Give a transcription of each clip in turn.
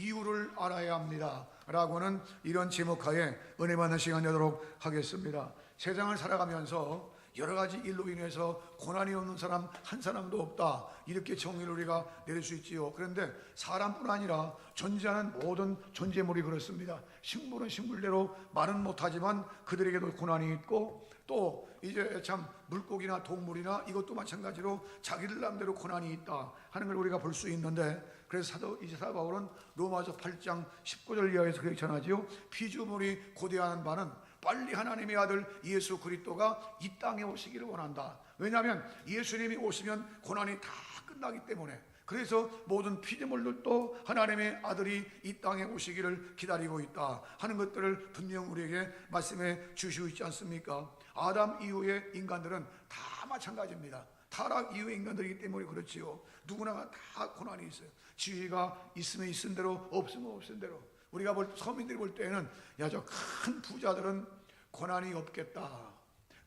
이유를 알아야 합니다 라고는 이런 제목하에 은혜 받는 시간 되도록 하겠습니다. 세상을 살아가면서 여러 가지 일로 인해서 고난이 없는 사람 한 사람도 없다, 이렇게 정의를 우리가 내릴 수 있지요. 그런데 사람뿐 아니라 존재하는 모든 존재물이 그렇습니다. 식물은 식물대로 말은 못하지만 그들에게도 고난이 있고, 또 이제 참 물고기나 동물이나 이것도 마찬가지로 자기들 나름대로 고난이 있다 하는 걸 우리가 볼 수 있는데, 그래서 사도 바울은 로마서 8장 19절 이하에서 그렇게 전하지요. 피조물이 고대하는 바는 빨리 하나님의 아들 예수 그리스도가 이 땅에 오시기를 원한다. 왜냐하면 예수님이 오시면 고난이 다 끝나기 때문에. 그래서 모든 피조물들도 하나님의 아들이 이 땅에 오시기를 기다리고 있다 하는 것들을 분명 우리에게 말씀해 주시고 있지 않습니까? 아담 이후의 인간들은 다 마찬가지입니다. 타락 이후의 인간들이기 때문에 그렇지요. 누구나 다 고난이 있어요. 지위가 있으면 있은 대로, 없으면 없은 대로. 우리가 서민들이 볼 때는 야, 저 큰 부자들은 고난이 없겠다,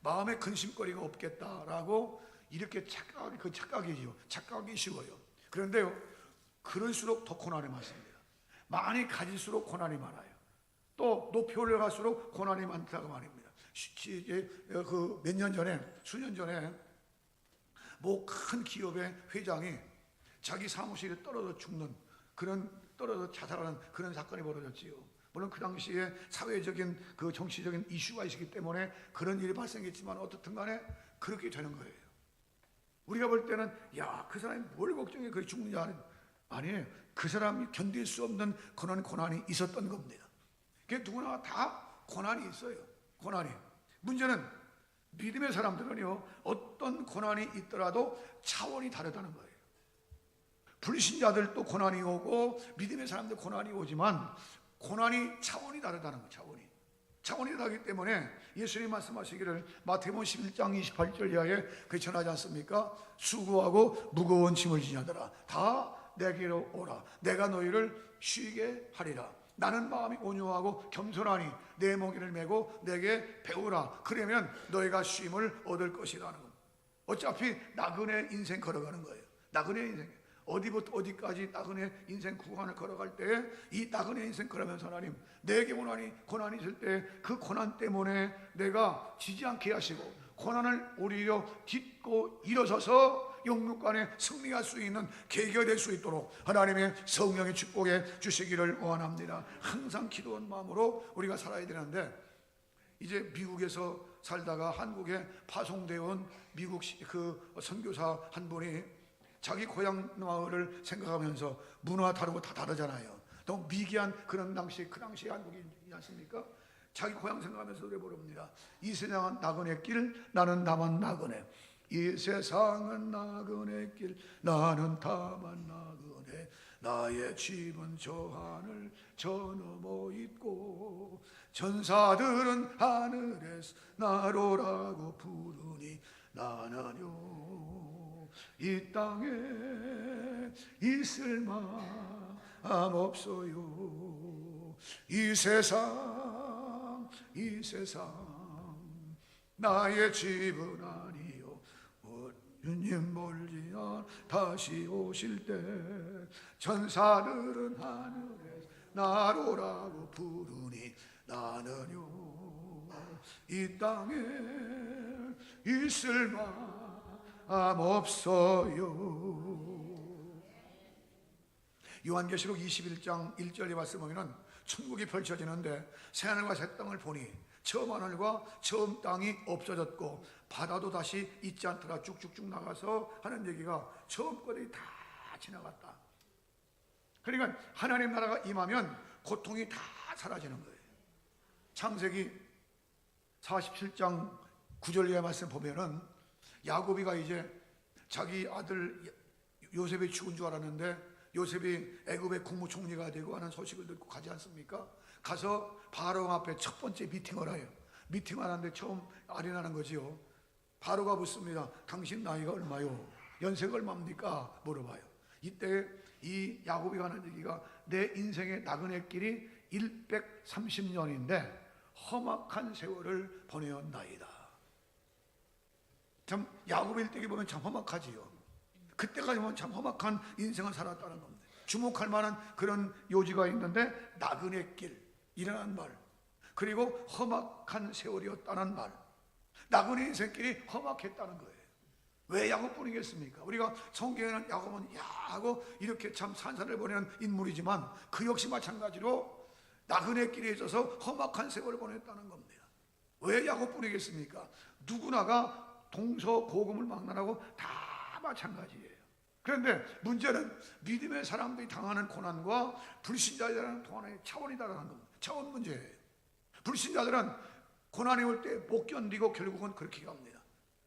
마음에 근심거리가 없겠다라고 이렇게 착각이지요. 착각이 쉬워요. 그런데요, 그럴수록 더 고난이 많습니다. 많이 가질수록 고난이 많아요. 또 높이 올라갈수록 고난이 많다고 말입니다. 몇 년 전에, 수년 전에 뭐 큰 기업의 회장이 자기 사무실에 떨어져 죽는, 떨어져 자살하는 그런 사건이 벌어졌지요. 물론 그 당시에 사회적인 정치적인 이슈가 있었기 때문에 그런 일이 발생했지만 어떻든 간에 그렇게 되는 거예요. 우리가 볼 때는 야, 그 사람이 뭘 걱정해 그렇게 죽느냐, 아니에요. 그 사람이 견딜 수 없는 그런 고난이 있었던 겁니다. 그게 누구나 다 고난이 있어요. 고난이. 문제는 믿음의 사람들은요, 어떤 고난이 있더라도 차원이 다르다는 거예요. 불신자들도 고난이 오고 믿음의 사람들 고난이 오지만 고난이 차원이 다르다는 거예요. 차원이 다르기 때문에 예수님 말씀하시기를 마태복음 11장 28절 이하에 그렇게 전하지 않습니까? 수고하고 무거운 짐을 지냐더라, 다 내게로 오라, 내가 너희를 쉬게 하리라. 나는 마음이 온유하고 겸손하니 내 멍에를 메고 내게 배우라. 그러면 너희가 쉼을 얻을 것이라는 겁니다. 어차피 나그네 인생 걸어가는 거예요. 나그네 인생. 어디부터 어디까지 나그네 인생 구간을 걸어갈 때 이 나그네 인생 걸으면서 하나님, 내게 고난이 있을 때 그 고난 때문에 내가 지지 않게 하시고 고난을 오히려 딛고 일어서서 영육간에 승리할 수 있는 계기가 될 수 있도록 하나님의 성령의 축복해 주시기를 원합니다. 항상 기도한 마음으로 우리가 살아야 되는데, 이제 미국에서 살다가 한국에 파송되어 온 미국 선교사 한 분이 자기 고향 마을을 생각하면서, 문화 다르고 다 다르잖아요. 너무 미개한 그런 당시, 그 당시 한국이지 않습니까? 자기 고향 생각하면서 노래 부릅니다. 이 세상은 나그네 길, 나는 다만 나그네. 이 세상은 나그네 길, 나는 다만 나그네. 나의 집은 저 하늘 저 너머 있고, 전사들은 하늘에서 나로라고 부르니 나는요 이 땅에 있을 마음 없어요. 이 세상 나의 집은 아니요, 주님 멀지 않아 다시 오실 때 전사들은 하늘에서 나로라고 부르니 나는요 이 땅에 있을 마음 없어요. 요한계시록 21장 1절의 말씀 보면은 천국이 펼쳐지는데 새하늘과 새 땅을 보니 처음 하늘과 처음 땅이 없어졌고 바다도 다시 있지 않더라. 쭉쭉쭉 나가서 하는 얘기가 처음 것들이 다 지나갔다. 그러니까 하나님 나라가 임하면 고통이 다 사라지는 거예요. 창세기 47장 9절의 말씀 보면은 야곱이가 이제 자기 아들 요셉이 죽은 줄 알았는데 요셉이 애굽의 국무총리가 되고 하는 소식을 듣고 가지 않습니까? 가서 바로 앞에 첫 번째 미팅을 해요. 미팅을 하는데 처음 아련하는 거지요. 바로가 묻습니다. 당신 나이가 얼마요? 연세가 얼마입니까? 물어봐요. 이때 이 야곱이 가는 얘기가 내 인생의 나그네 길이 130년인데 험악한 세월을 보내었나이다. 참 야곱의 일대기 보면 참 험악하지요. 그때까지 보면 참 험악한 인생을 살았다는 겁니다. 주목할 만한 그런 요지가 있는데 나그네 길이라는 말, 그리고 험악한 세월이었다는 말. 나그네 인생길이 험악했다는 거예요. 왜 야곱뿐이겠습니까? 우리가 성경에는 야곱은 야하고 이렇게 참 산산을 보내는 인물이지만 그 역시 마찬가지로 나그네 길에 있어서 험악한 세월을 보냈다는 겁니다. 왜 야곱뿐이겠습니까? 누구나가 동서고금을 망라하고 다 마찬가지예요. 그런데 문제는 믿음의 사람들이 당하는 고난과 불신자들이 당하는 차원이 다르다는 겁니다. 차원 문제예요. 불신자들은 고난이 올 때 못 견디고 결국은 그렇게 갑니다.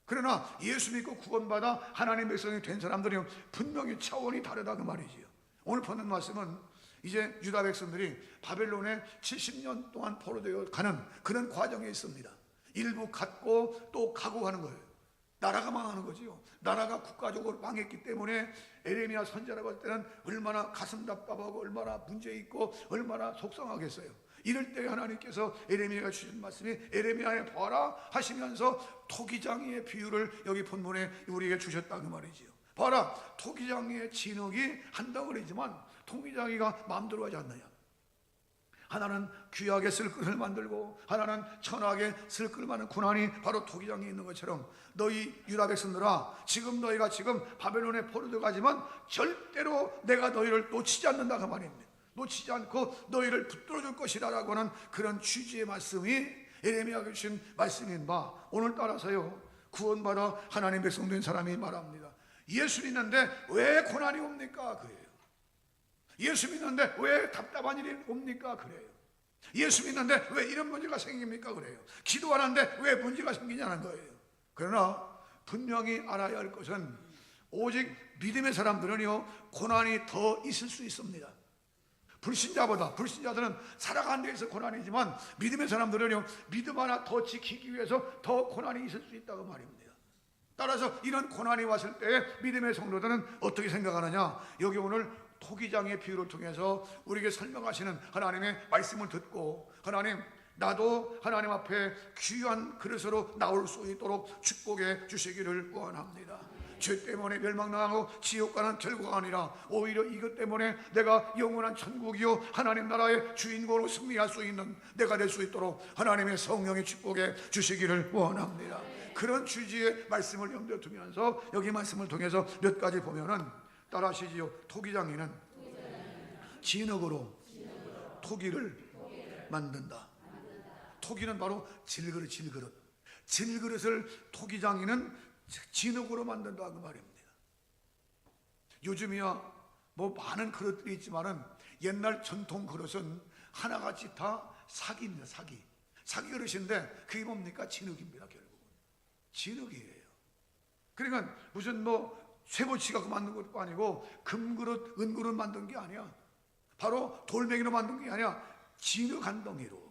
그러나 예수 믿고 구원받아 하나님의 백성이 된 사람들은 분명히 차원이 다르다 그 말이지요. 오늘 보는 말씀은 이제 유다 백성들이 바벨론에 70년 동안 포로되어 가는 그런 과정에 있습니다. 일부 갖고 또 가고 가는 거예요. 나라가 망하는 거지요. 나라가 국가적으로 망했기 때문에 에레미야 선지자라고 할 때는 얼마나 가슴 답답하고 얼마나 문제 있고 얼마나 속상하겠어요. 이럴 때 하나님께서 에레미야가 주신 말씀이 에레미야에 봐라 하시면서 토기장이의 비유를 여기 본문에 우리에게 주셨다 그 말이지요. 봐라, 토기장이의 진흙이 한 덩어리지만 토기장이가 마음대로 하지 않느냐. 하나는 귀하게 쓸 것을 만들고 하나는 천하게 쓸 것을 만드는 고난이 바로 토기장에 있는 것처럼 너희 유다 백성들아, 지금 너희가 지금 바벨론에 포로되어 가지만 절대로 내가 너희를 놓치지 않는다 그 말입니다. 놓치지 않고 너희를 붙들어 줄 것이라 라고 하는 그런 취지의 말씀이 에레미야가 주신 말씀인 바, 오늘따라서요 구원받아 하나님 백성 된 사람이 말합니다. 예수 믿는데 왜 고난이 옵니까? 그래요. 예수 믿는데 왜 답답한 일이 옵니까? 그래요. 예수 믿는데 왜 이런 문제가 생깁니까? 그래요. 기도하는데 왜 문제가 생기냐는 거예요. 그러나 분명히 알아야 할 것은 오직 믿음의 사람들은요 고난이 더 있을 수 있습니다. 불신자들은 살아가는 데에서 고난이지만 믿음의 사람들은요 믿음 하나 더 지키기 위해서 더 고난이 있을 수 있다고 말입니다. 따라서 이런 고난이 왔을 때 믿음의 성도들은 어떻게 생각하느냐, 여기 오늘 토기장의 비유를 통해서 우리에게 설명하시는 하나님의 말씀을 듣고, 하나님 나도 하나님 앞에 귀한 그릇으로 나올 수 있도록 축복해 주시기를 원합니다. 죄 때문에 멸망당하고 지옥 가는 결과가 아니라 오히려 이것 때문에 내가 영원한 천국이요 하나님 나라의 주인공으로 승리할 수 있는 내가 될 수 있도록 하나님의 성령의 축복해 주시기를 원합니다. 그런 취지의 말씀을 염두에 두면서 여기 말씀을 통해서 몇 가지 보면은 따라하시지요. 토기장이는 진흙으로 토기를 만든다. 토기는 바로 질그릇. 질그릇을 토기장이는 진흙으로 만든다 그 말입니다. 요즘이야 뭐 많은 그릇들이 있지만은 옛날 전통 그릇은 하나같이 다 사기입니다. 사기 그릇인데 그게 뭡니까? 진흙입니다. 결국은 진흙이에요. 그러니까 무슨 뭐 쇠고치 갖고 만든 것도 아니고 금그릇 은그릇 만든 게 아니야. 바로 돌멩이로 만든 게 아니야. 진흙 한 덩이로,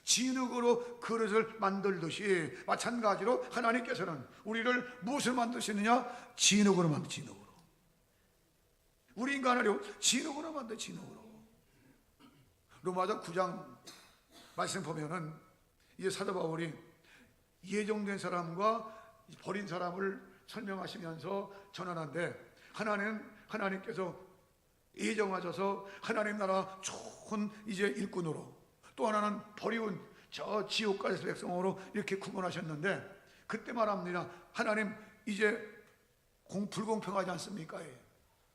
진흙으로 그릇을 만들듯이 마찬가지로 하나님께서는 우리를 무엇을 만드시느냐? 진흙으로 만든, 진흙으로. 우리 인간을 진흙으로 만든, 진흙으로. 로마서 9장 말씀 보면은 이제 사도 바울이 예정된 사람과 버린 사람을 설명하시면서 전하는데, 하나님께서 예정하셔서 하나님 나라 좋은 이제 일꾼으로, 또 하나는 버리운 저 지옥가에서 백성으로 이렇게 구분하셨는데, 그때 말합니다. 하나님 이제 불공평하지 않습니까?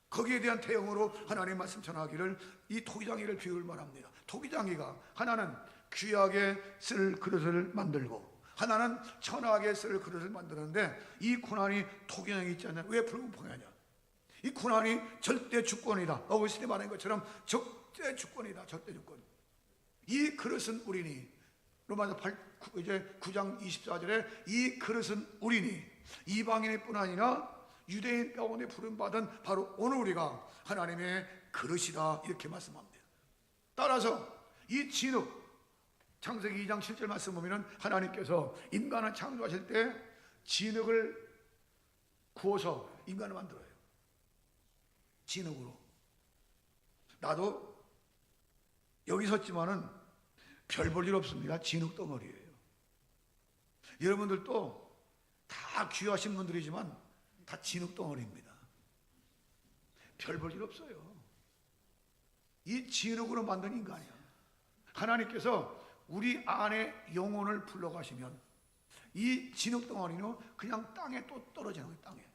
거기에 대한 대응으로 하나님 말씀 전하기를 이 토기장이를 비유를 말합니다. 토기장이가 하나는 귀하게 쓸 그릇을 만들고 하나는 천하게 쓸 그릇을 만드는데, 이 고난이 토기장이 있지 않냐? 왜 불공평하냐? 이 고난이 절대 주권이다. 어거스틴이 말한 것처럼 절대 주권이다. 절대 주권. 이 그릇은 우리니, 로마서 9장 24절에 이 그릇은 우리니, 이방인일 뿐 아니라 유대인 가운데 부름받은 바로 오늘 우리가 하나님의 그릇이다 이렇게 말씀합니다. 따라서 이 진흙, 창세기 2장 7절 말씀 보면 하나님께서 인간을 창조하실 때 진흙을 구워서 인간을 만들어요. 진흙으로. 나도 여기 섰지만은 별 볼 일 없습니다. 진흙 덩어리예요. 여러분들도 다 귀하신 분들이지만 다 진흙 덩어리입니다. 별 볼 일 없어요. 이 진흙으로 만든 인간이야. 하나님께서 우리 안에 영혼을 불러가시면 이 진흙 덩어리는 그냥 땅에 또 떨어지는 거예요.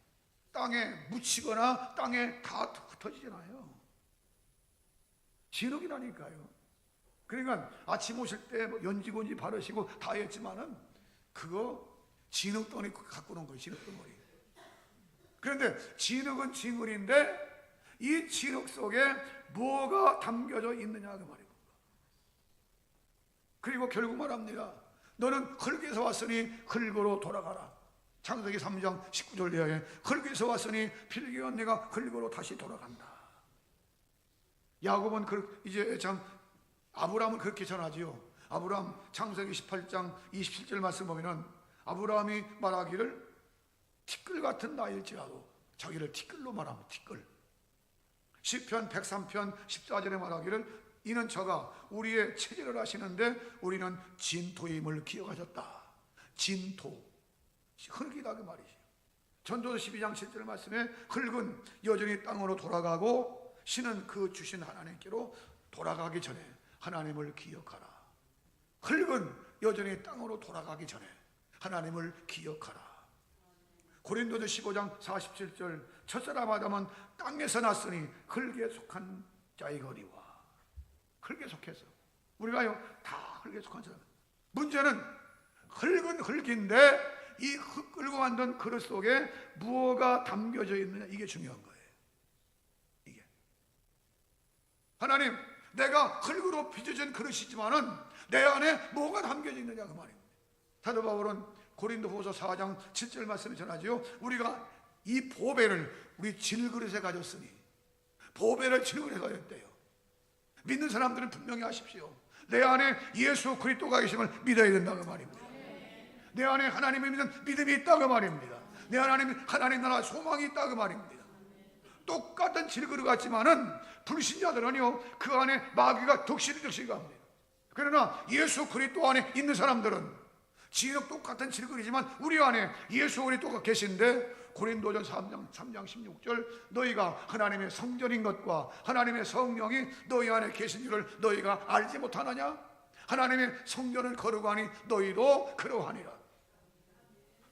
땅에 묻히거나 땅에 다 흩어지잖아요. 진흙이라니까요. 그러니까 아침 오실 때 뭐 연지곤지 바르시고 다 했지만은 그거 진흙 덩어리 갖고 오는 거예요. 진흙 덩어리. 그런데 진흙은 진흙인데 이 진흙 속에 뭐가 담겨져 있느냐 그 말이에요. 그리고 결국 말합니다. 너는 흙에서 왔으니 흙으로 돌아가라. 창세기 3장 19절 이하에 흙에서 왔으니 필경은 내가 흙으로 다시 돌아간다. 야곱은 이제 참 아브라함은 그렇게 전하지요. 아브라함 창세기 18장 27절 말씀 보면은 아브라함이 말하기를 티끌 같은 나일지라도 자기를 티끌로 말합니다. 티끌. 시편 103편 14절에 말하기를 이는 저가 우리의 체질을 하시는데 우리는 진토임을 기억하셨다. 진토, 흙이다 그 말이죠. 전도서 12장 7절 말씀에 흙은 여전히 땅으로 돌아가고 신은 그 주신 하나님께로 돌아가기 전에 하나님을 기억하라. 흙은 여전히 땅으로 돌아가기 전에 하나님을 기억하라. 고린도서 15장 47절 첫사람 아담은 땅에서 났으니 흙에 속한 자이거니와. 흙에 속해서 우리가요 다 흙에 속한 사람. 문제는 흙은 흙인데 이 흙 끌고 만든 그릇 속에 무엇가 담겨져 있느냐, 이게 중요한 거예요. 이게 하나님, 내가 흙으로 빚어진 그릇이지만은 내 안에 뭐가 담겨져 있느냐 그 말입니다. 사도 바울은 고린도후서 4장 7절 말씀을 전하지요. 우리가 이 보배를 우리 질그릇에 가졌으니, 보배를 질그릇에 가졌대요. 믿는 사람들은 분명히 하십시오. 내 안에 예수 그리스도가 계심을 믿어야 된다고 말입니다. 내 안에 하나님을 믿는 믿음이 있다고 말입니다. 내 안에 하나님 나라 소망이 있다고 말입니다. 똑같은 질그릇 같지만은 불신자들은요 그 안에 마귀가 득실이 갑니다. 그러나 예수 그리스도 안에 있는 사람들은 진흙 똑같은 질그릇이지만 우리 안에 예수 그리스도가 계신데, 고린도전 3장 16절 너희가 하나님의 성전인 것과 하나님의 성령이 너희 안에 계신 줄을 너희가 알지 못하느냐? 하나님의 성전을 거룩하니 너희도 그러하니라.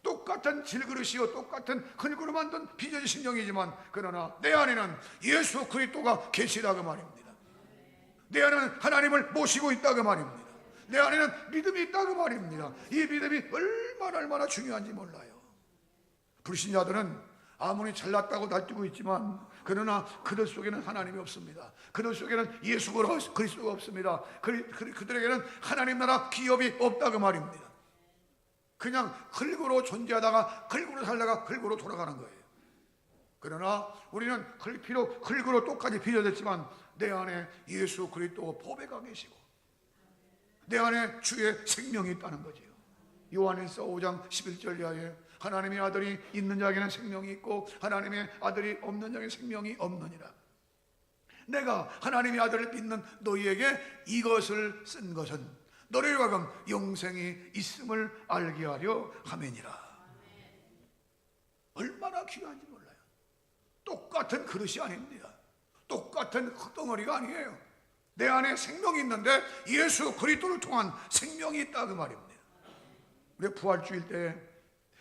똑같은 질그릇이요 똑같은 흙으로 만든 빚어진 심령이지만 그러나 내 안에는 예수 그리스도가 계시다고 말입니다. 내 안에는 하나님을 모시고 있다고 말입니다. 내 안에는 믿음이 있다고 말입니다. 이 믿음이 얼마나 중요한지 몰라요. 불신자들은 아무리 잘났다고 날뛰고 있지만 그러나 그들 속에는 하나님이 없습니다. 그들 속에는 예수 그리스도가 없습니다. 그들에게는 하나님 나라 기업이 없다고 말입니다. 그냥 흙으로 존재하다가 흙으로 살다가 흙으로 돌아가는 거예요. 그러나 우리는 비록 흙으로 똑같이 빚어졌지만 내 안에 예수 그리스도 보배가 계시고 내 안에 주의 생명이 있다는 거지요. 요한일서 5장 11절 이하에 하나님의 아들이 있는 자에게는 생명이 있고 하나님의 아들이 없는 자에게는 생명이 없느니라. 내가 하나님의 아들을 믿는 너희에게 이것을 쓴 것은 너를 하여금 영생이 있음을 알게 하려 함이니라. 얼마나 귀한지 몰라요. 똑같은 그릇이 아닙니다. 똑같은 흙덩어리가 아니에요. 내 안에 생명이 있는데 예수 그리스도를 통한 생명이 있다 그 말입니다. 우리 부활주일 때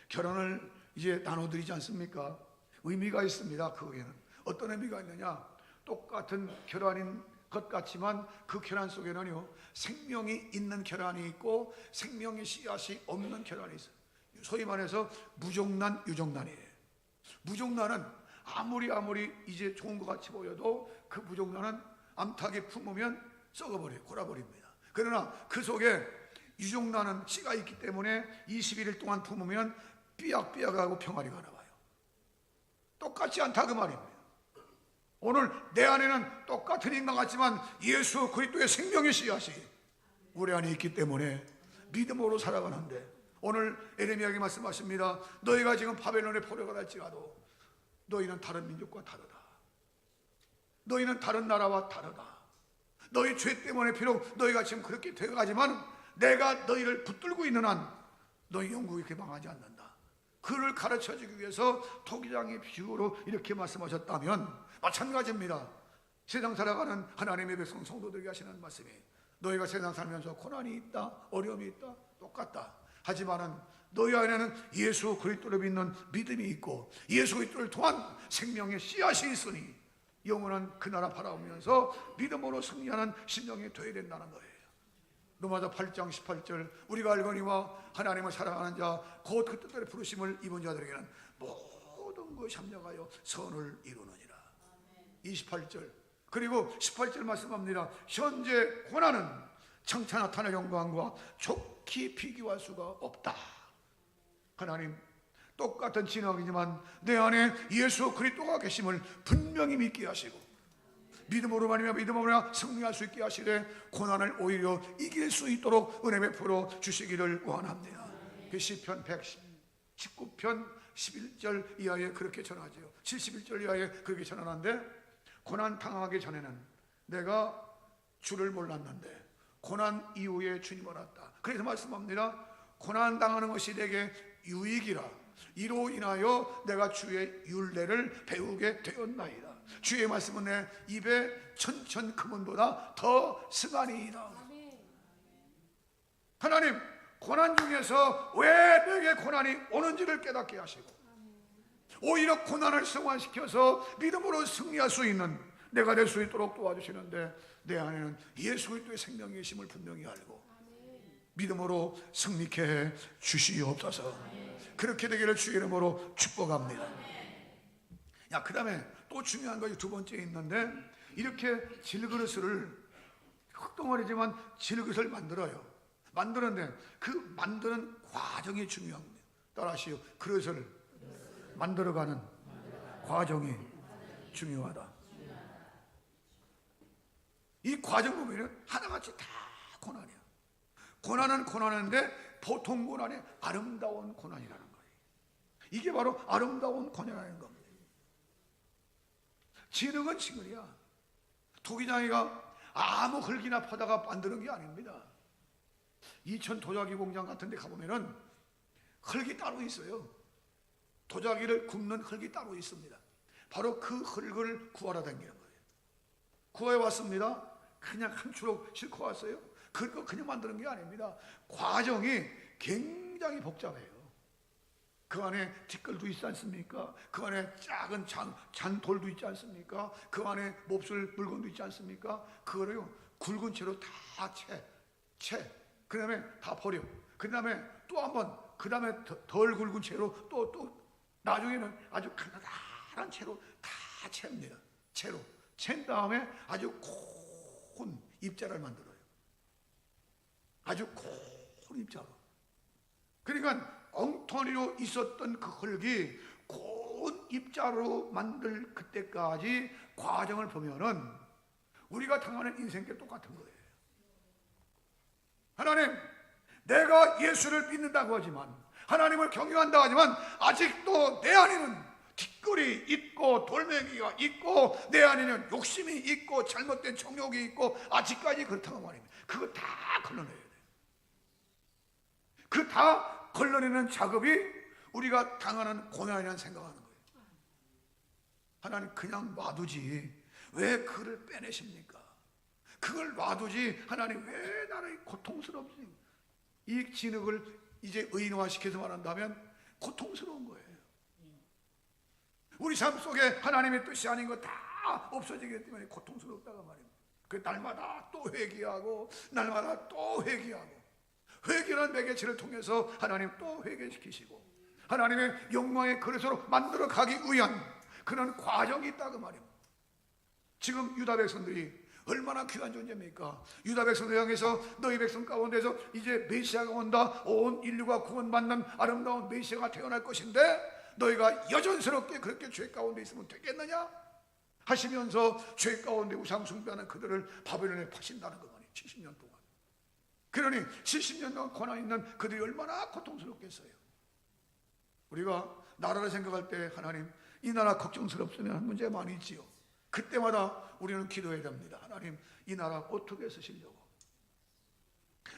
결혼을 이제 나눠드리지 않습니까? 의미가 있습니다. 그에는 어떤 의미가 있느냐? 똑같은 결혼인 것 같지만 그 결혼 속에는요 생명이 있는 결혼이 있고 생명의 씨앗이 없는 결혼이 있어요. 소위 말해서 무종난, 유종난이에요. 무종난은 아무리 이제 좋은 것 같이 보여도 그 무종난은 암탉이 품으면 썩어버려요. 골아버립니다. 그러나 그 속에 유종난은 씨가 있기 때문에 21일 동안 품으면 삐약삐약하고 평화리가 나와요. 똑같지 않다 그 말입니다. 오늘 내 안에는 똑같은 인간 같지만 예수 그리스도의 생명의 씨앗이 우리 안에 있기 때문에 믿음으로 살아가는데, 오늘 에레미야에게 말씀하십니다. 너희가 지금 바벨론에 포로가 될지라도 너희는 다른 민족과 다르다. 너희는 다른 나라와 다르다. 너희 죄 때문에 비록 너희가 지금 그렇게 되어가지만 내가 너희를 붙들고 있는 한 너희 영국이 그렇게 망하지 않는다. 그를 가르쳐주기 위해서 토기장의 비유로 이렇게 말씀하셨다면 마찬가지입니다. 세상 살아가는 하나님의 백성 성도들에게 하시는 말씀이, 너희가 세상 살면서 고난이 있다, 어려움이 있다, 똑같다. 하지만은 너희 안에는 예수 그리스도를 믿는 믿음이 있고 예수 그리스도를 통한 생명의 씨앗이 있으니 영원한 그 나라 바라보면서 믿음으로 승리하는 심령이 되어야 된다는 거예요. 로마서 8장 18절, 우리가 알거니와 하나님을 사랑하는 자 곧 그 뜻대로 부르심을 입은 자들에게는 모든 것이 합력하여 선을 이루느니라. 28절, 그리고 18절 말씀합니다. 현재 고난은 장차 나타날 영광과 좋게 비교할 수가 없다. 하나님, 똑같은 진흙이지만 내 안에 예수 그리스도가 계심을 분명히 믿게 하시고 믿음으로 말미암아 믿음으로 승리할 수 있게 하시되 고난을 오히려 이길 수 있도록 은혜 베풀어 주시기를 원합니다. 시편 119편 11절 이하에 그렇게 전하죠. 71절 이하에 그렇게 전하는데, 고난 당하기 전에는 내가 주를 몰랐는데 고난 이후에 주님을 알았다. 그래서 말씀합니다. 고난 당하는 것이 내게 유익이라. 이로 인하여 내가 주의 율례를 배우게 되었나이다. 주의 말씀은 내 입에 천천 금은보다 더 승하니이다. 하나님, 고난 중에서 왜 내게 고난이 오는지를 깨닫게 하시고 오히려 고난을 승화시켜서 믿음으로 승리할 수 있는 내가 될 수 있도록 도와주시는데, 내 안에는 예수 그리스도의 생명이 계심을 분명히 알고 믿음으로 승리케 해 주시옵소서. 그렇게 되기를 주의 이름으로 축복합니다. 그 다음에 또 중요한 것이 두 번째 있는데, 이렇게 질그릇을 흙덩어리지만 질그릇을 만드는데 그 만드는 과정이 중요합니다. 따라하시오. 그릇을 만들어가는 과정이 중요하다. 이 과정 보면 하나같이 다 고난이야. 고난은 고난인데 보통 고난이 아름다운 고난이라는 거예요. 이게 바로 아름다운 고난이라는 겁니다. 진흙은 진흙이야. 도기장이가 아무 흙이나 퍼다가 만드는 게 아닙니다. 이천 도자기 공장 같은 데 가보면은 흙이 따로 있어요. 도자기를 굽는 흙이 따로 있습니다. 바로 그 흙을 구하러 다니는 거예요. 구해 왔습니다. 그냥 한 추럭 싣고 왔어요. 그거 그냥 만드는 게 아닙니다. 과정이 굉장히 복잡해요. 그 안에 티끌도 있지 않습니까? 그 안에 작은 잔돌도 있지 않습니까? 그 안에 몹쓸 물건도 있지 않습니까? 그거를요 굵은 채로 다 채. 그 다음에 다 버려. 그 다음에 또 한번, 그 다음에 덜 굵은 채로 또 나중에는 아주 가느다란 채로 다 챕니다. 채로 챈 다음에 아주 고운 입자를 만들어요. 아주 고운 입자로. 그러니까 엉터리로 있었던 그 흙이 고운 입자로 만들 그때까지 과정을 보면은 우리가 당하는 인생께 똑같은 거예요. 하나님, 내가 예수를 믿는다고 하지만, 하나님을 경외한다고 하지만 아직도 내 안에는 티끌이 있고 돌멩이가 있고 내 안에는 욕심이 있고 잘못된 정욕이 있고 아직까지 그렇다고 말입니다. 그거 다 걸러내야 돼요. 그 다 걸러내는 작업이 우리가 당하는 고난이라는 생각하는 거예요. 하나님 그냥 놔두지 왜 그를 빼내십니까? 그걸 놔두지 하나님 왜 나를 고통스럽지? 이 진흙을 이제 의인화시켜서 말한다면 고통스러운 거예요. 우리 삶 속에 하나님의 뜻이 아닌 거 다 없어지기 때문에 고통스럽다가 말입니다. 그 날마다 또 회개하고 날마다 또 회개하고, 회개라는 매개체를 통해서 하나님 또 회개시키시고 하나님의 영광의 그릇으로 만들어 가기 위한 그런 과정이 있다고 말입니다. 지금 유다 백성들이 얼마나 귀한 존재입니까? 유다 백성들 향해서 너희 백성 가운데서 이제 메시아가 온다, 온 인류가 구원받는 아름다운 메시아가 태어날 것인데 너희가 여전스럽게 그렇게 죄 가운데 있으면 되겠느냐 하시면서 죄 가운데 우상 숭배하는 그들을 바벨론에 파신다는 것만이 70년 동안. 그러니 70년 동안 고난 있는 그들이 얼마나 고통스럽겠어요. 우리가 나라를 생각할 때 하나님 이 나라 걱정스럽으면 한 문제가 많이 있지요. 그때마다 우리는 기도해야 됩니다. 하나님 이 나라 어떻게 쓰시려고,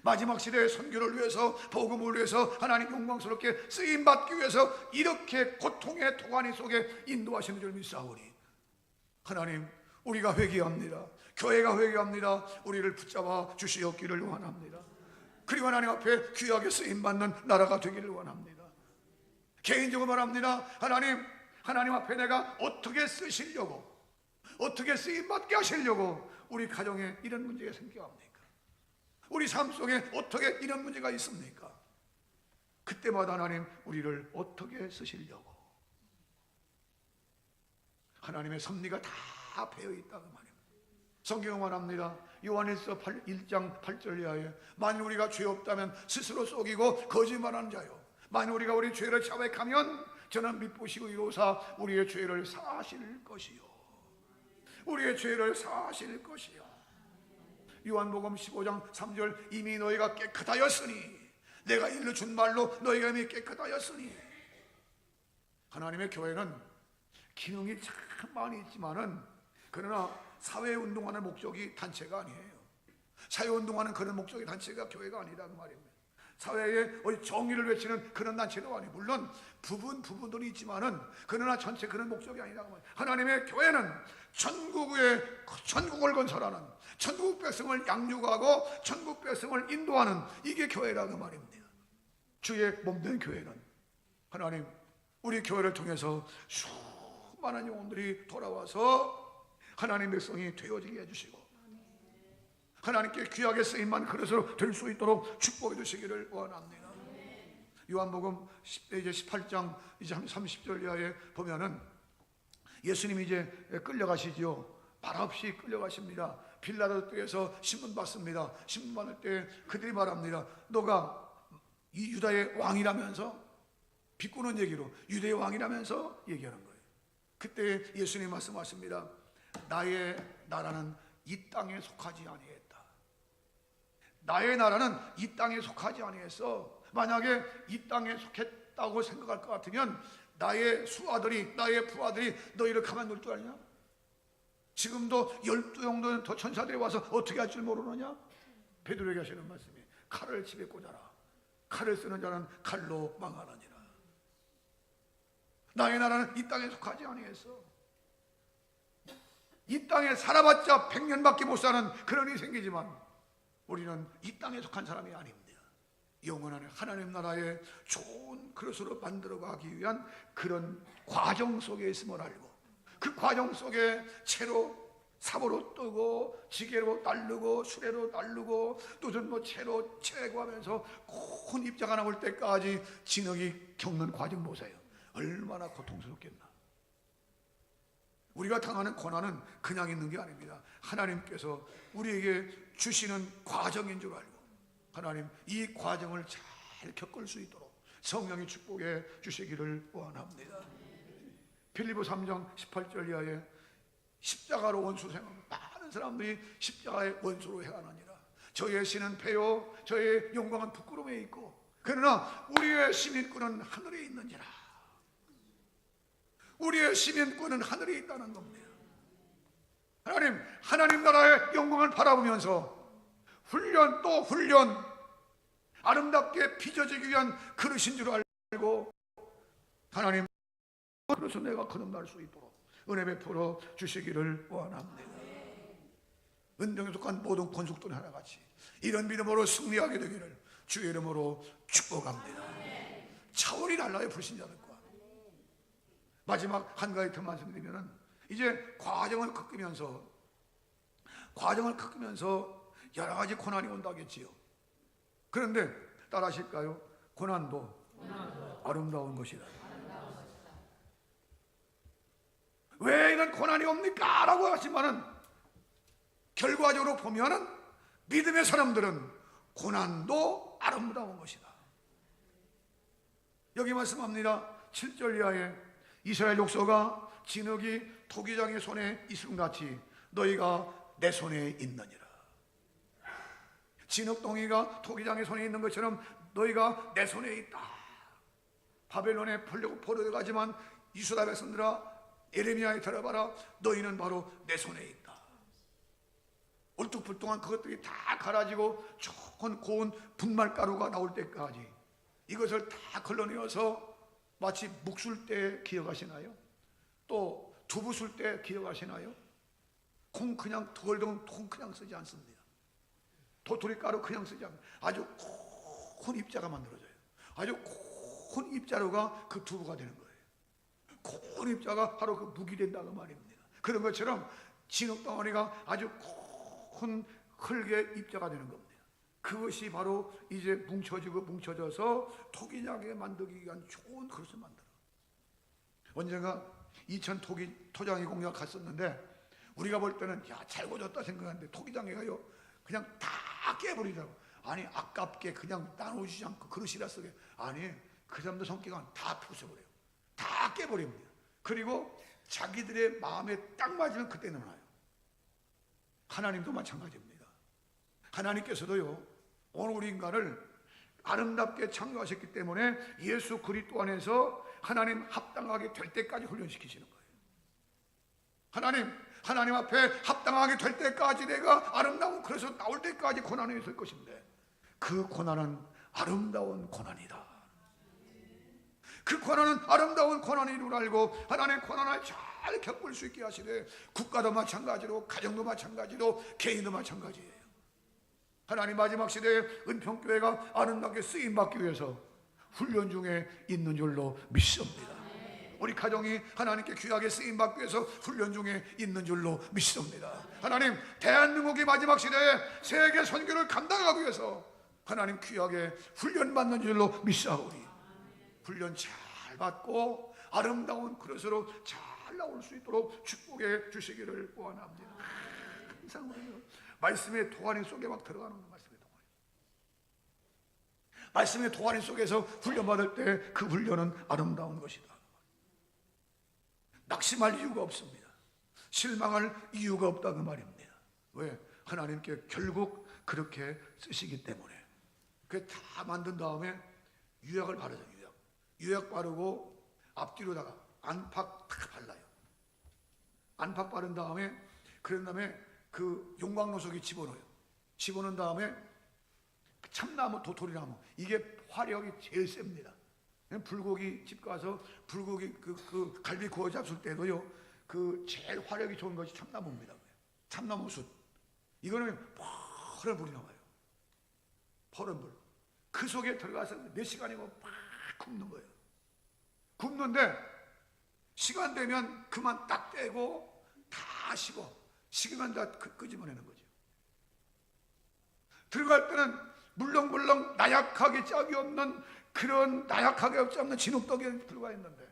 마지막 시대의 선교를 위해서, 복음을 위해서, 하나님 영광스럽게 쓰임받기 위해서 이렇게 고통의 도가니 속에 인도하시는 줄 믿사오니 하나님 우리가 회개합니다. 교회가 회개합니다. 우리를 붙잡아 주시옵기를 원합니다. 그리고 하나님 앞에 귀하게 쓰임받는 나라가 되기를 원합니다. 개인적으로 말합니다. 하나님 앞에 내가 어떻게 쓰시려고, 어떻게 쓰임받게 하시려고 우리 가정에 이런 문제가 생겨합니까? 우리 삶 속에 어떻게 이런 문제가 있습니까? 그때마다 하나님 우리를 어떻게 쓰시려고, 하나님의 섭리가 다 배어있다고 말입니다. 성경은 말합니다. 요한일서 1장 8절 이하에 만일 우리가 죄 없다면 스스로 속이고 거짓말하는 자요, 만일 우리가 우리 죄를 자백하면 저는 미쁘시고 이로사 우리의 죄를 사하실 것이요, 우리의 죄를 사하실 것이요. 요한복음 15장 3절 이미 너희가 깨끗하였으니, 내가 일러준 말로 너희가 이미 깨끗하였으니. 하나님의 교회는 기능이 참 많이 있지만은, 그러나 사회운동하는 목적이 단체가 아니에요. 사회운동하는 그런 목적의 단체가 교회가 아니라는 말입니다. 사회에 정의를 외치는 그런 단체도 아니고, 물론 부분들이 있지만은 그러나 전체 그런 목적이 아니라고 말이에요. 하나님의 교회는 천국을 건설하는, 천국 백성을 양육하고 천국 백성을 인도하는, 이게 교회라고 말입니다. 주의 몸된 교회는 하나님 우리 교회를 통해서 수많은 영혼들이 돌아와서 하나님 백성이 되어지게 해주시고 하나님께 귀하게 쓰임만 그릇으로 될 수 있도록 축복해 주시기를 원합니다. 요한복음 18장 이제 30절 이하에 보면은 예수님이 이제 끌려가시지요. 말없이 끌려가십니다. 빌라도 댁에서 신문 받습니다. 신문 받을 때 그들이 말합니다. 너가 이 유다의 왕이라면서, 비꼬는 얘기로 유다의 왕이라면서 얘기하는 거예요. 그때 예수님 말씀하십니다. 나의 나라는 이 땅에 속하지 아니했다. 나의 나라는 이 땅에 속하지 아니했어. 만약에 이 땅에 속했다고 생각할 것 같으면 나의 수아들이, 나의 부하들이 너희를 가만둘 줄 아냐? 지금도 12형도 더 천사들이 와서 어떻게 할 줄 모르느냐? 베드로에게 하시는 말씀이 칼을 집에 꽂아라. 칼을 쓰는 자는 칼로 망하느니라. 나의 나라는 이 땅에 속하지 아니했어. 이 땅에 살아봤자 100년밖에 못 사는 그런 일이 생기지만 우리는 이 땅에 속한 사람이 아닙니다. 영원한 하나님 나라의 좋은 그릇으로 만들어가기 위한 그런 과정 속에 있음을 알고, 그 과정 속에 채로 삽으로 뜨고 지게로 날르고 수레로 날르고 또는 뭐 채로 채고 하면서 큰 입자가 나올 때까지 진흙이 겪는 과정 보세요. 얼마나 고통스럽겠나. 우리가 당하는 고난은 그냥 있는 게 아닙니다. 하나님께서 우리에게 주시는 과정인 줄 알고 하나님 이 과정을 잘 겪을 수 있도록 성령이 축복해 주시기를 원합니다. 빌립보 3장 18절 이하에 십자가로 원수 생활, 많은 사람들이 십자가의 원수로 행하느니라. 저의 신은 패요 저의 영광은 부끄러움에 있고 그러나 우리의 시민권은 하늘에 있느니라. 우리의 시민권은 하늘에 있다는 겁니다. 하나님 나라의 영광을 바라보면서 훈련 또 훈련, 아름답게 빚어지기 위한 그릇인 줄 알고 하나님 그래서 내가 거듭날 수 있도록 은혜 베풀어 주시기를 원합니다. 은정에 속한 모든 권속들 하나같이 이런 믿음으로 승리하게 되기를 주의 이름으로 축복합니다. 차원이 달라요, 불신자들과. 마지막 한 가지 더 말씀드리면은 이제 과정을 겪으면서 여러 가지 고난이 온다겠지요. 그런데 따라하실까요? 고난도 아름다운 것이다. 왜 이런 고난이 옵니까? 라고 하시면은 결과적으로 보면은 믿음의 사람들은 고난도 아름다운 것이다. 여기 말씀합니다. 7절 이하에 이스라엘 족속아 진흙이 토기장의 손에 있음같이 너희가 내 손에 있느니라. 진흙덩이가 토기장의 손에 있는 것처럼 너희가 내 손에 있다. 바벨론에 포로되가지만 이스라엘 백성들아 예레미야에 들어봐라. 너희는 바로 내 손에 있다. 울퉁불퉁한 그것들이 다 갈아지고 좋은 고운 분말가루가 나올 때까지 이것을 다 걸러내어서 마치 묵 쓸 때 기억하시나요? 또 두부 쓸 때 기억하시나요? 콩 그냥 덜덩 콩 그냥 쓰지 않습니다. 도토리 가루 그냥 쓰지 않습니다. 아주 큰 입자가 만들어져요. 아주 큰 입자루가 그 두부가 되는 거예요. 큰 입자가 바로 그 무기 된다고 말입니다. 그런 것처럼 진흙덩어리가 아주 큰 흙의 입자가 되는 겁니다. 그것이 바로 이제 뭉쳐져서 토기장에 만들기 위한 좋은 그릇을 만들어. 언젠가 이천 토장이 공략 갔었는데 우리가 볼 때는 야 잘 고졌다 생각하는데 토기장에 가요 그냥 다 깨버리더라고. 아니 아깝게 그냥 나누지 않고 그릇이라 쓰게. 아니 그 사람들 성격은 다 부숴버려요. 다 깨버립니다. 그리고 자기들의 마음에 딱 맞으면 그때 넣어놔요. 하나님도 마찬가지입니다. 하나님께서도요 오늘 우리 인간을 아름답게 창조하셨기 때문에 예수 그리스도 안에서 하나님 합당하게 될 때까지 훈련시키시는 거예요. 하나님 앞에 합당하게 될 때까지 내가 아름다운 그래서 나올 때까지 고난이 있을 것인데 그 고난은 아름다운 고난이다. 그 고난은 아름다운 고난인 줄 알고 하나님의 고난을 잘 겪을 수 있게 하시되 국가도 마찬가지로 가정도 마찬가지로 개인도 마찬가지예요. 하나님 마지막 시대에 은평교회가 아름답게 쓰임받기 위해서 훈련 중에 있는 줄로 믿습니다. 우리 가정이 하나님께 귀하게 쓰임받기 위해서 훈련 중에 있는 줄로 믿습니다. 하나님 대한민국이 마지막 시대에 세계 선교를 감당하기 위해서 하나님 귀하게 훈련받는 줄로 믿사오니 훈련 잘 받고 아름다운 그릇으로 잘 나올 수 있도록 축복해 주시기를 원합니다. 항상 우리는 말씀의 동아리 속에 막 들어가는 거. 말씀의 동아리 속에서 훈련받을 때 그 훈련은 아름다운 것이다. 낙심할 이유가 없습니다. 실망할 이유가 없다 그 말입니다. 왜? 하나님께 결국 그렇게 쓰시기 때문에. 그게 다 만든 다음에 유약을 바르죠. 유약 바르고 앞뒤로다가 안팎 다 발라요. 안팎 바른 다음에 그런 다음에 그 용광로 속에 집어넣어요. 집어넣은 다음에 참나무, 도토리나무 이게 화력이 제일 셉니다. 불고기 집 가서 불고기 그 갈비 구워 잡술 때도요 그 제일 화력이 좋은 것이 참나무입니다. 참나무 숯 이거는 퍼런 불이 나와요. 퍼런 불. 그 속에 들어가서 몇 시간이고 막 굽는 거예요. 굽는데 시간 되면 그만 딱 떼고 다 식으면 다 끄집어내는 거죠. 들어갈 때는 물렁물렁 나약하게 짝이 없는 그런 나약하게 없는 진흙떡에 들어가 있는데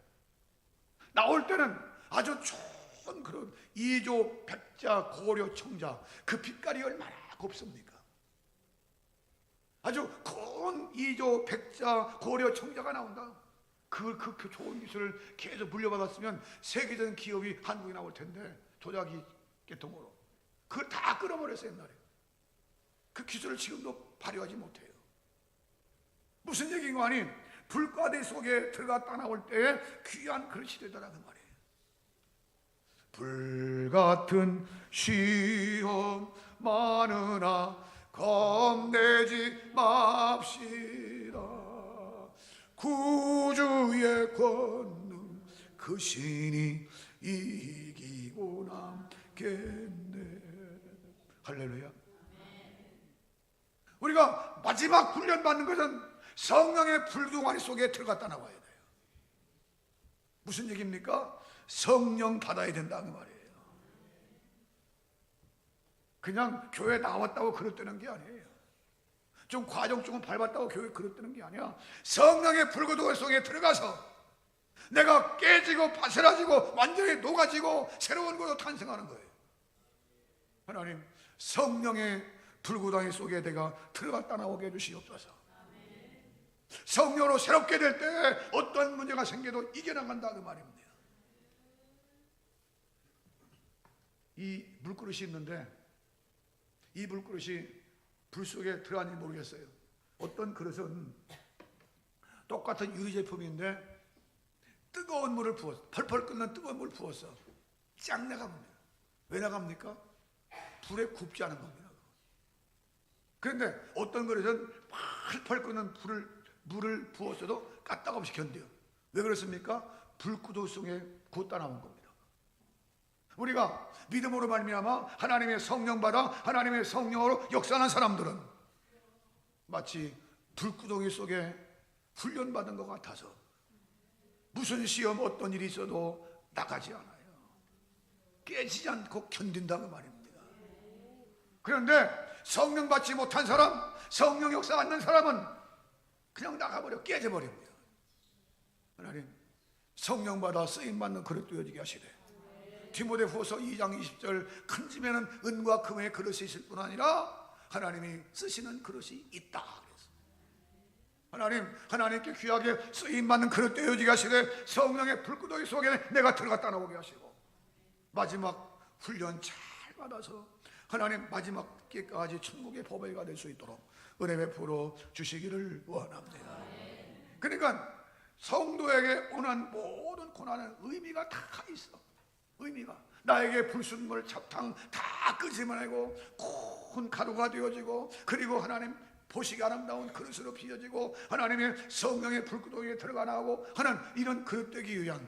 나올 때는 아주 좋은 그런 이조 백자 고려 청자 그 빛깔이 얼마나 곱습니까? 아주 고운 이조 백자 고려 청자가 나온다. 그 좋은 기술을 계속 물려받았으면 세계적인 기업이 한국에 나올 텐데 도자기 계통으로 그걸 다 끌어버렸어요 옛날에. 그 기술을 지금도 발휘하지 못해요. 무슨 얘기인가 하니 불가대 속에 들어갔다 나올 때에 귀한 그릇이 되더라 그 말이에요. 불같은 시험 많으나 겁내지 맙시다. 구주의 권능 그 신이 이기고 남겠네. 할렐루야. 우리가 마지막 훈련받는 것은 성령의 불동아리 속에 들어갔다 나와야 돼요. 무슨 얘기입니까? 성령 받아야 된다는 말이에요. 그냥 교회 나왔다고 그릇되는 게 아니에요. 좀 과정 조금 밟았다고 교회 그릇되는 게 아니야. 성령의 불구동아리 속에 들어가서 내가 깨지고 바스라지고 완전히 녹아지고 새로운 것으로 탄생하는 거예요. 하나님 성령의 불구덩이 속에 내가 들어갔다 나오게 해주시옵소서. 성령으로 새롭게 될 때 어떤 문제가 생겨도 이겨나간다 그 말입니다. 이 물그릇이 있는데 이 물그릇이 불 속에 들어갔는지 모르겠어요. 어떤 그릇은 똑같은 유리 제품인데 뜨거운 물을 부었어. 펄펄 끓는 뜨거운 물을 부었어. 쫙 나갑니다. 왜 나갑니까? 불에 굽지 않은 겁니다. 그런데 어떤 그릇은 펄펄 끓는 물을 부었어도 까딱없이 견뎌요. 왜 그렇습니까? 불구도 속에 굽다 나온 겁니다. 우리가 믿음으로 말미암아 하나님의 성령 받아 하나님의 성령으로 역사하는 사람들은 마치 불구덩이 속에 훈련받은 것 같아서 무슨 시험 어떤 일이 있어도 나가지 않아요. 깨지지 않고 견딘다고 말입니다. 그런데 성령 받지 못한 사람, 성령 역사 않는 사람은 그냥 나가버려, 깨져버립니다. 하나님 성령 받아 쓰임받는 그릇 되어지게 하시되 디모데후서 2장 20절 큰 집에는 은과 금의 그릇이 있을 뿐 아니라 하나님이 쓰시는 그릇이 있다. 하나님께 귀하게 쓰임받는 그릇 되어지게 하시되 성령의 불구덩이 속에 내가 들어갔다 나오게 하시고 마지막 훈련 잘 받아서 하나님 마지막 때까지 천국의 보배가 될 수 있도록 은혜 베풀어 주시기를 원합니다. 그러니까 성도에게 오는 모든 고난은 의미가 다 있어. 의미가 나에게 불순물 잡탕 다 끄집어내고 큰 가루가 되어지고 그리고 하나님 보시기 아름다운 그릇으로 빚어지고 하나님의 성령의 불구덩이에 들어가 나오고 하는 이런 그릇 되기 위한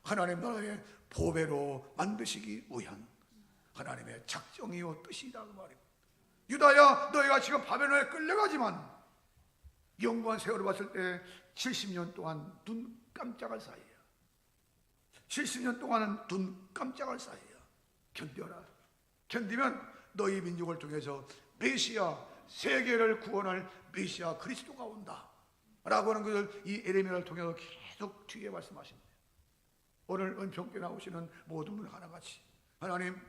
하나님 나라의 보배로 만드시기 위한 하나님의 작정이요 뜻이다 그 말입니다. 유다야 너희가 지금 바벨론에 끌려가지만 영원한 세월을 봤을 때 70년 동안 눈 깜짝할 사이야. 70년 동안은 눈 깜짝할 사이야. 견뎌라. 견디면 너희 민족을 통해서 메시아 세계를 구원할 메시아 그리스도가 온다 라고 하는 것을 이 에레미야를 통해서 계속 뒤에 말씀하십니다. 오늘 은평교회 나오시는 모든 분 하나같이 하나님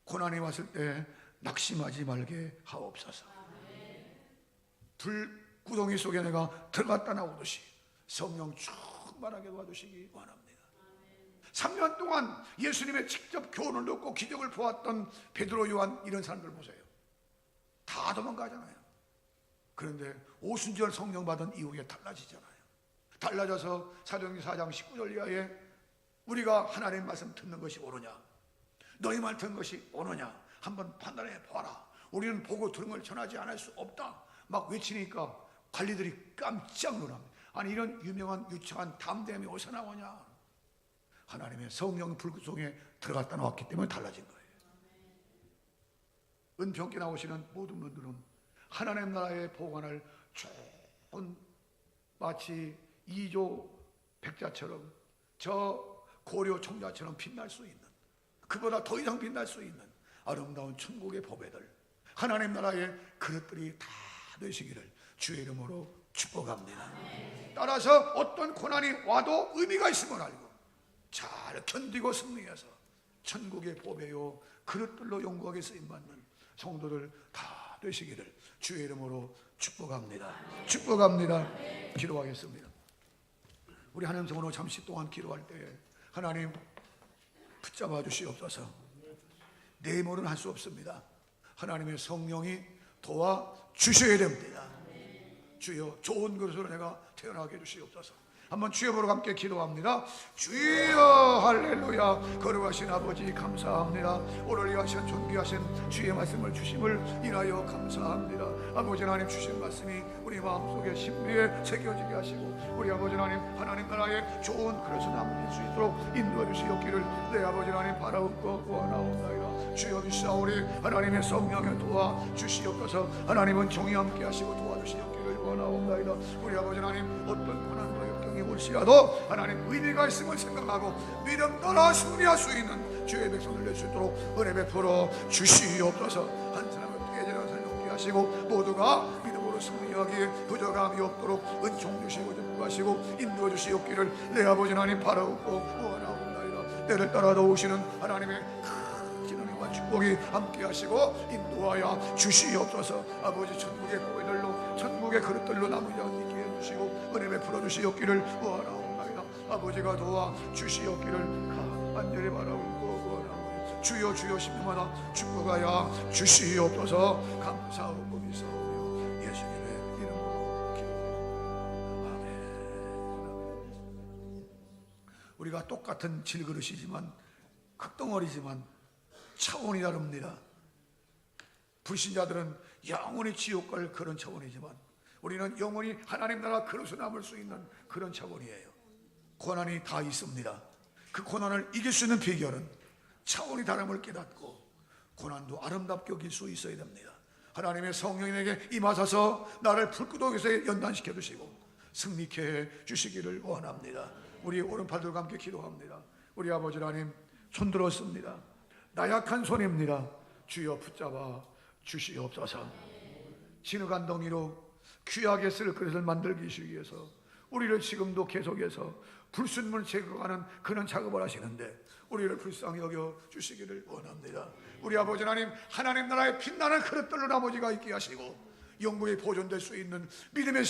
고난이 왔을 때 낙심하지 말게 하옵소서. 불구덩이 속에 내가 들어갔다 나오듯이 성령 충만하게 도와주시기 원합니다. 3년 동안 예수님의 직접 교훈을 듣고 기적을 보았던 베드로, 요한 이런 사람들 보세요. 다 도망가잖아요. 그런데 오순절 성령 받은 이후에 달라지잖아요. 달라져서 사도행전 4장 19절 이하에 우리가 하나님의 말씀 듣는 것이 옳으냐 너희 말 듣는 것이 옳으냐 한번 판단해 보아라. 우리는 보고 들은 걸 전하지 않을 수 없다 막 외치니까 관리들이 깜짝 놀랍니다. 아니 이런 유명한 유창한 담대함이 어디서 나오냐. 하나님의 성령 불구덩이에 들어갔다 나왔기 때문에 달라진 거예요. 은평께 나오시는 모든 분들은 하나님 나라의 보관을 좋은 마치 이조 백자처럼 저 고려 총자처럼 빛날 수 있는 그보다 더 이상 빛날 수 있는 아름다운 천국의 보배들 하나님 나라의 그릇들이 다 되시기를 주의 이름으로 축복합니다. 따라서 어떤 고난이 와도 의미가 있음을 알고 잘 견디고 승리해서 천국의 보배요 그릇들로 영광하게 쓰임받는 성도들 다 되시기를 주의 이름으로 축복합니다. 축복합니다. 기도하겠습니다. 우리 하나님 성으로 잠시 동안 기도할 때에 하나님 붙잡아 주시옵소서. 내 힘으로는 할 수 없습니다. 하나님의 성령이 도와 주셔야 됩니다. 주여 좋은 그릇으로 내가 태어나게 해주시옵소서. 한번 주여 보러 함께 기도합니다. 주여 할렐루야. 거룩하신 아버지 감사합니다. 오늘 위하신 존귀하신 주의 말씀을 주심을 인하여 감사합니다. 아버지 하나님 주신 말씀이 우리 마음속에 심리에 새겨지게 하시고 우리 아버지 하나님 나라의 좋은 그릇을 남길 수 있도록 인도해 주시옵기를 내 아버지 하나님 바라옵고 구하나옵나이다. 주여 주시오리 하나님의 성령에 도와 주시옵소서. 하나님은 종이 함께 하시고 도와주시옵기를 구하나옵나이다. 우리 아버지 하나님 어떤 고난과 역경이 올지라도 하나님 의미가 있음을 생각하고 믿음 따라 승리할 수 있는 주의 백성을 낼 수 있도록 은혜 베풀어 주시옵소서. 한 사람을 깨지는 살려오게 하시고 모두가 믿음으로 승리하기에 부족함이 없도록 은총 주시고 축복하시고 인도해 주시옵기를 내 아버지 하나님 바라옵고 원하옵나이다. 때를 따라 도우시는 하나님의 큰 축복이 함께 하시고 인도하여 주시옵소서. 아버지 천국의 보배들로 천국의 그릇들로 남은 자 있게 해주시고 은혜 베풀어 주시옵기를 원하옵나이다. 아버지가 도와 주시옵기를 간절히 바라옵고 원하옵나이다. 주여 주여 십년마다 축복하여 주시옵소서. 감사하고 믿사오며 예수님의 이름으로 기도합니다. 아멘. 우리가 똑같은 질그릇이지만 극덩어리지만 차원이 다릅니다. 불신자들은 영원히 지옥 갈 그런 차원이지만 우리는 영원히 하나님 나라 그릇으로 남을 수 있는 그런 차원이에요. 고난이 다 있습니다. 그 고난을 이길 수 있는 비결은 차원이 다름을 깨닫고 고난도 아름답게 여길 수 있어야 됩니다. 하나님의 성령에게 임하셔서 나를 불구덩이에서 연단시켜 주시고 승리케 해 주시기를 원합니다. 우리 오른팔들과 함께 기도합니다. 우리 아버지 하나님, 손들었습니다. 나약한 손입니다. 주여 붙잡아 주시옵소서. 진흙한 덩이로 귀하게 쓸 그릇을 만들기 위해서 우리를 지금도 계속해서 불순물 제거하는 그런 작업을 하시는데 우리를 불쌍히 여겨 주시기를 원합니다. 우리 아버지 하나님, 하나님 나라의 빛나는 그릇들로 나머지가 있게 하시고 영구히 보존될 수 있는 믿음의